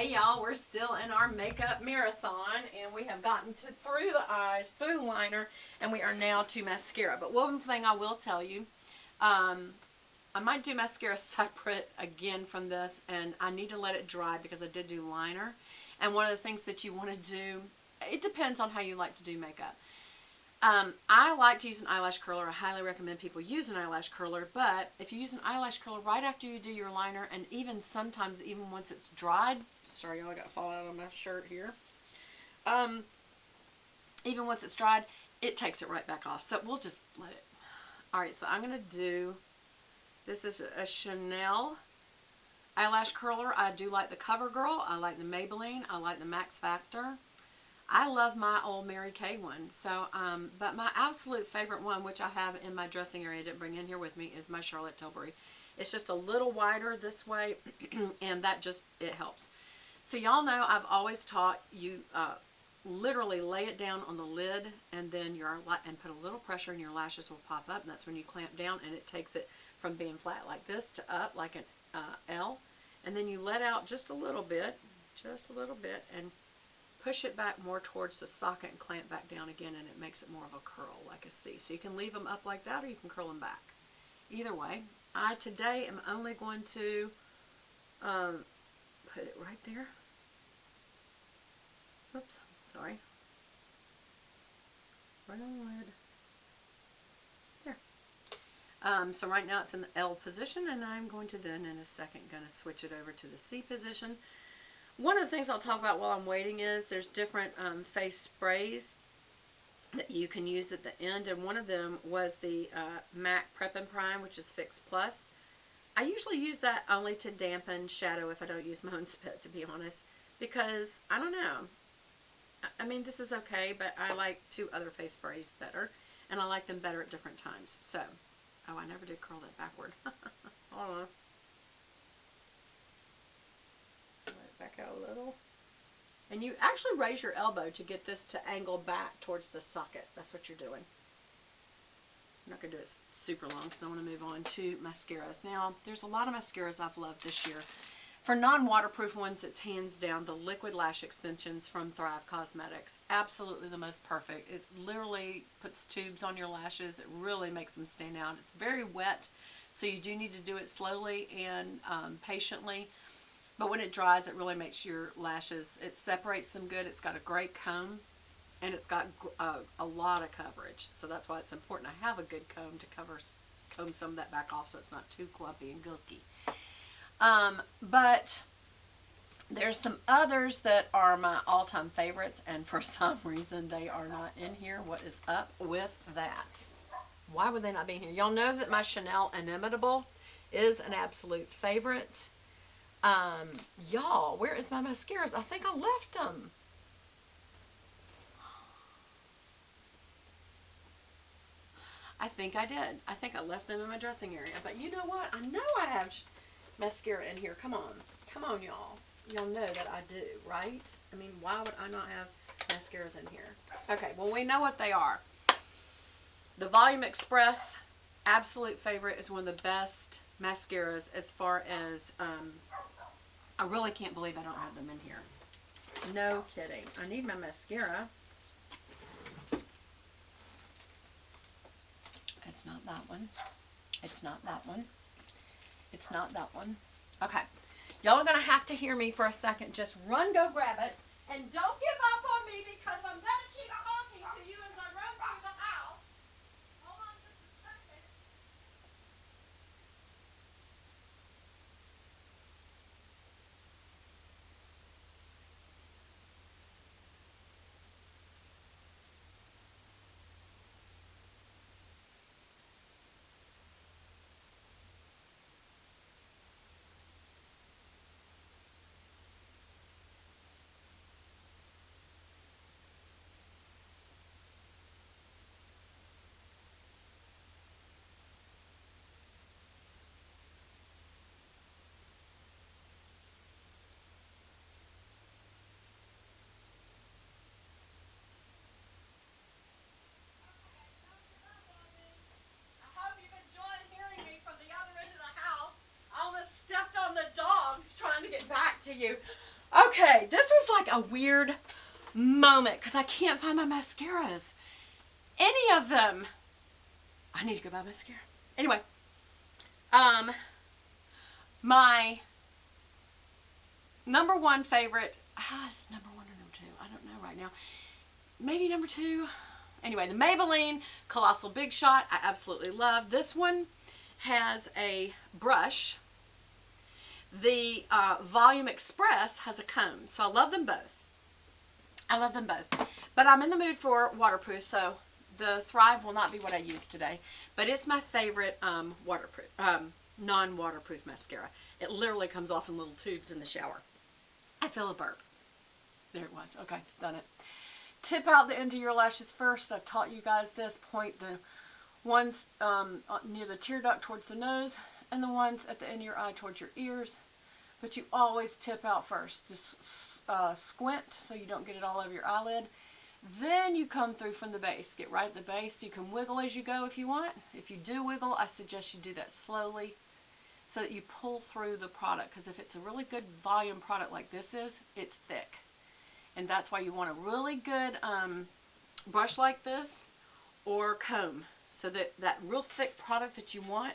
Hey y'all, we're still in our makeup marathon and we have gotten through the eyes, through liner, and we are now to mascara. But one thing I will tell you, I might do mascara separate again from this, and I need to let it dry because I did do liner. And one of the things that you want to do, it depends on how you like to do makeup. I like to use an eyelash curler. I highly recommend people use an eyelash curler, but if you use an eyelash curler right after you do your liner, and even sometimes even once it's dried, sorry y'all, I got to fall out of my shirt here. Even once it's dried, it takes it right back off. So we'll just let it. Alright, so I'm going to do, this is a Chanel eyelash curler. I do like the CoverGirl. I like the Maybelline. I like the Max Factor. I love my old Mary Kay one. So, but my absolute favorite one, which I have in my dressing area, I didn't bring in here with me, is my Charlotte Tilbury. It's just a little wider this way, and that just, it helps. So y'all know I've always taught you literally lay it down on the lid, and then and put a little pressure, and your lashes will pop up, and that's when you clamp down, and it takes it from being flat like this to up like an L, and then you let out just a little bit, and push it back more towards the socket and clamp back down again, and it makes it more of a curl like a C. So you can leave them up like that, or you can curl them back. Either way, I today am only going to put it right there. Oops, sorry. Right on the lid. There. So right now it's in the L position, and I'm going to then in a second switch it over to the C position. One of the things I'll talk about while I'm waiting is there's different face sprays that you can use at the end, and one of them was the MAC Prep and Prime, which is Fix Plus. I usually use that only to dampen shadow if I don't use my own spit, to be honest, because I don't know. I mean, this is okay, but I like two other face sprays better, and I like them better at different times. So, oh, I never did curl that backward. Hold on. Back out a little, and you actually raise your elbow to get this to angle back towards the socket. That's what you're doing. I'm not going to do it super long because I want to move on to mascaras. Now, there's a lot of mascaras I've loved this year. For non-waterproof ones, it's hands down the liquid lash extensions from Thrive Cosmetics. Absolutely the most perfect. It literally puts tubes on your lashes. It really makes them stand out. It's very wet, so you do need to do it slowly and patiently. But when it dries, it really makes your lashes, it separates them good. It's got a great comb, and it's got a lot of coverage. So that's why it's important to have a good comb to comb some of that back off so it's not too clumpy and gilky. But there's some others that are my all-time favorites, and for some reason they are not in here. What is up with that? Why would they not be in here? Y'all know that my Chanel Inimitable is an absolute favorite. Y'all, where is my mascaras? I think I left them. I think I did. I think I left them in my dressing area. But you know what? I know I have mascara in here. Come on. Come on, y'all. Y'all know that I do, right? I mean, why would I not have mascaras in here? Okay, well, we know what they are. The Volume Express, absolute favorite, is one of the best mascaras as far as... I really can't believe I don't have them in here. No kidding. I need my mascara. It's not that one. It's not that one. It's not that one. Okay. Y'all are going to have to hear me for a second. Just run, go grab it. And don't give up on me because I'm going to keep talking to you as I run through the house. Hold on just a second. Okay, this was like a weird moment because I can't find my mascaras. Any of them. I need to go buy mascara. Anyway, my number one favorite, it's number one or number two, I don't know right now. Maybe number two. Anyway, the Maybelline Colossal Big Shot, I absolutely love. This one has a brush. The Volume Express has a comb, so I love them both. I love them both. But I'm in the mood for waterproof, so the Thrive will not be what I use today. But it's my favorite waterproof, non-waterproof mascara. It literally comes off in little tubes in the shower. I feel a burp. There it was. Okay, done it. Tip out the end of your lashes first. I've taught you guys this. Point the ones near the tear duct towards the nose and the ones at the end of your eye towards your ears. But you always tip out first. Just squint so you don't get it all over your eyelid. Then you come through from the base. Get right at the base. You can wiggle as you go if you want. If you do wiggle, I suggest you do that slowly so that you pull through the product. Because if it's a really good volume product like this is, it's thick. And that's why you want a really good brush like this or comb. So that real thick product that you want.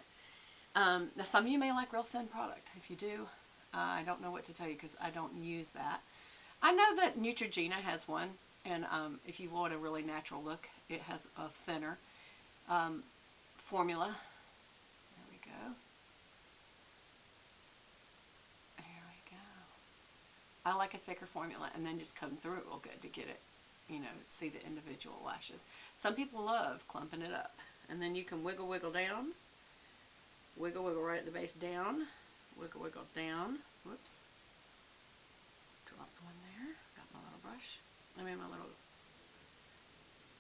Now some of you may like real thin product. If you do, I don't know what to tell you because I don't use that. I know that Neutrogena has one. And if you want a really natural look, it has a thinner formula. There we go. There we go. I like a thicker formula and then just come through it real good to get it, you know, see the individual lashes. Some people love clumping it up. And then you can wiggle, wiggle down. Wiggle, wiggle right at the base down. Wiggle, wiggle down. Whoops. Drop one there. Got my little brush.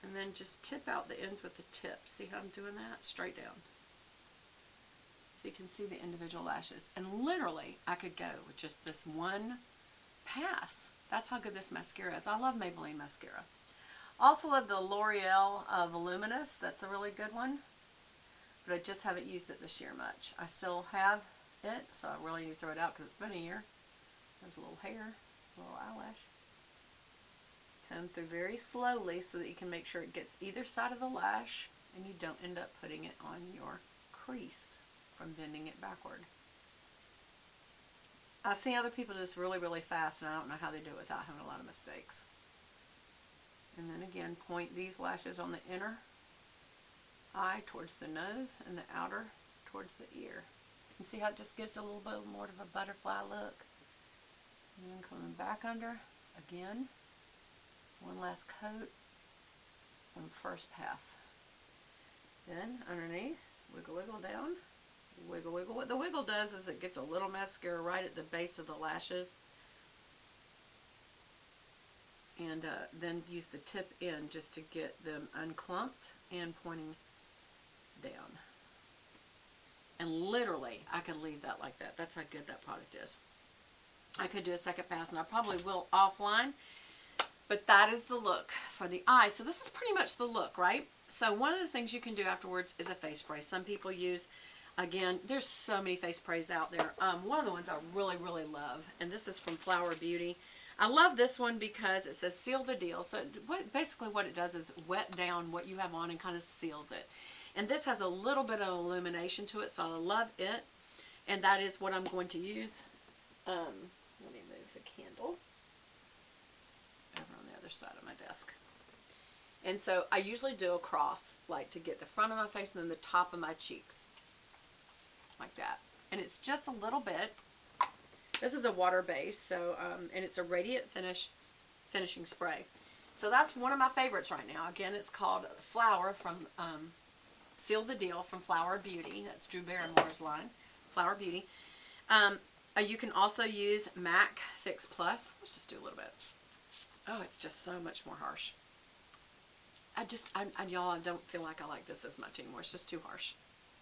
And then just tip out the ends with the tip. See how I'm doing that? Straight down. So you can see the individual lashes. And literally, I could go with just this one pass. That's how good this mascara is. I love Maybelline mascara. Also love the L'Oreal Voluminous. That's a really good one. But I just haven't used it this year much. I still have it, so I really need to throw it out because it's been a year. There's a little hair, a little eyelash. Come through very slowly so that you can make sure it gets either side of the lash and you don't end up putting it on your crease from bending it backward. I see other people do this really, really fast and I don't know how they do it without having a lot of mistakes. And then again, point these lashes on the inner eye towards the nose and the outer towards the ear. And see how it just gives a little bit more of a butterfly look. And then coming back under again. One last coat on the first pass. Then underneath, wiggle, wiggle down, wiggle, wiggle. What the wiggle does is it gets a little mascara right at the base of the lashes. And then use the tip in just to get them unclumped and pointing down. And literally, I could leave that like that. That's how good that product is. I could do a second pass, and I probably will offline. But that is the look for the eyes. So this is pretty much the look, right? So one of the things you can do afterwards is a face spray. Some people use, again, there's so many face sprays out there. One of the ones I really, really love, and this is from Flower Beauty. I love this one because it says seal the deal. So basically what it does is wet down what you have on and kind of seals it. And this has a little bit of illumination to it, so I love it. And that is what I'm going to use. Let me move the candle over on the other side of my desk. And so I usually do a cross, like to get the front of my face and then the top of my cheeks. Like that. And it's just a little bit. This is a water base, so and it's a radiant finishing spray. So that's one of my favorites right now. Again, it's called Flower from Seal the Deal from Flower Beauty. That's Drew Barrymore's line. Flower Beauty. You can also use MAC Fix Plus. Let's just do a little bit. Oh, it's just so much more harsh. Y'all, I don't feel like I like this as much anymore. It's just too harsh.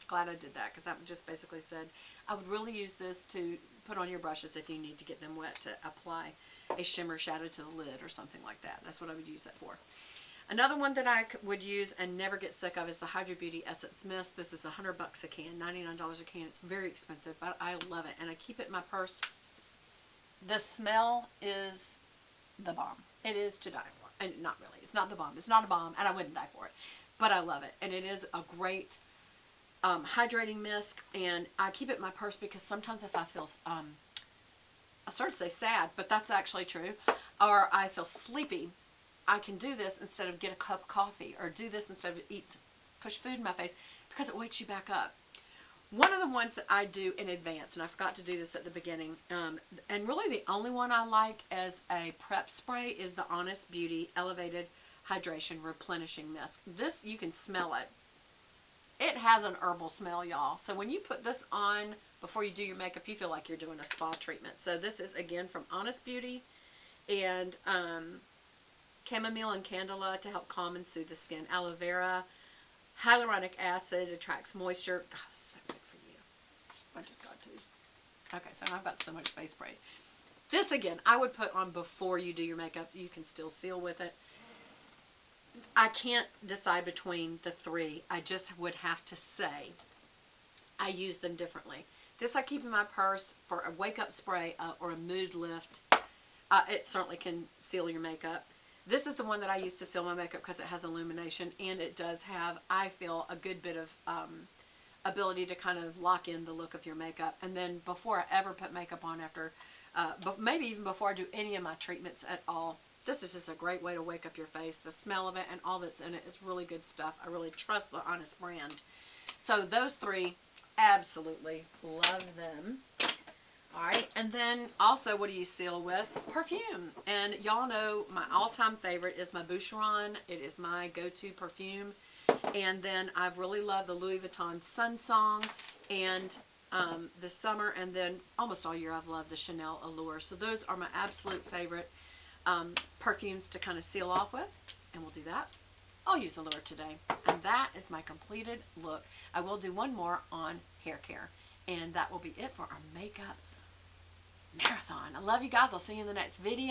Glad I did that because I just basically said I would really use this to put on your brushes if you need to get them wet to apply a shimmer shadow to the lid or something like that. That's what I would use that for. Another one that I would use and never get sick of is the Hydra Beauty Essence Mist. This is $100 a can, $99 a can. It's very expensive, but I love it. And I keep it in my purse The smell is the bomb. It is to die for. And not really. It's not the bomb. It's not a bomb, and I wouldn't die for it. But I love it. And it is a great hydrating mist. And I keep it in my purse because sometimes if I feel, I started to say sad, but that's actually true, or I feel sleepy, I can do this instead of get a cup of coffee, or do this instead of push food in my face, because it wakes you back up. One of the ones that I do in advance, and I forgot to do this at the beginning, and really the only one I like as a prep spray is the Honest Beauty Elevated Hydration Replenishing Mist. This, you can smell it. It has an herbal smell, y'all. So when you put this on before you do your makeup, you feel like you're doing a spa treatment. So this is, again, from Honest Beauty, and chamomile and candela to help calm and soothe the skin. Aloe vera, hyaluronic acid attracts moisture. Oh, this is so good for you. I just got to. Okay, so I've got so much face spray. This, again, I would put on before you do your makeup. You can still seal with it. I can't decide between the three. I just would have to say I use them differently. This I keep in my purse for a wake-up spray or a mood lift. It certainly can seal your makeup. This is the one that I use to seal my makeup because it has illumination, and it does have, I feel, a good bit of ability to kind of lock in the look of your makeup. And then before I ever put makeup on, after, maybe even before I do any of my treatments at all, this is just a great way to wake up your face. The smell of it and all that's in it is really good stuff. I really trust the Honest brand. So those three, absolutely love them. Alright, and then also, what do you seal with? Perfume. And y'all know my all-time favorite is my Boucheron. It is my go-to perfume. And then I've really loved the Louis Vuitton Sun Song, and this summer, and then almost all year I've loved the Chanel Allure. So those are my absolute favorite perfumes to kind of seal off with, and we'll do that. I'll use Allure today, and that is my completed look. I will do one more on hair care, and that will be it for our makeup marathon. I love you guys. I'll see you in the next video.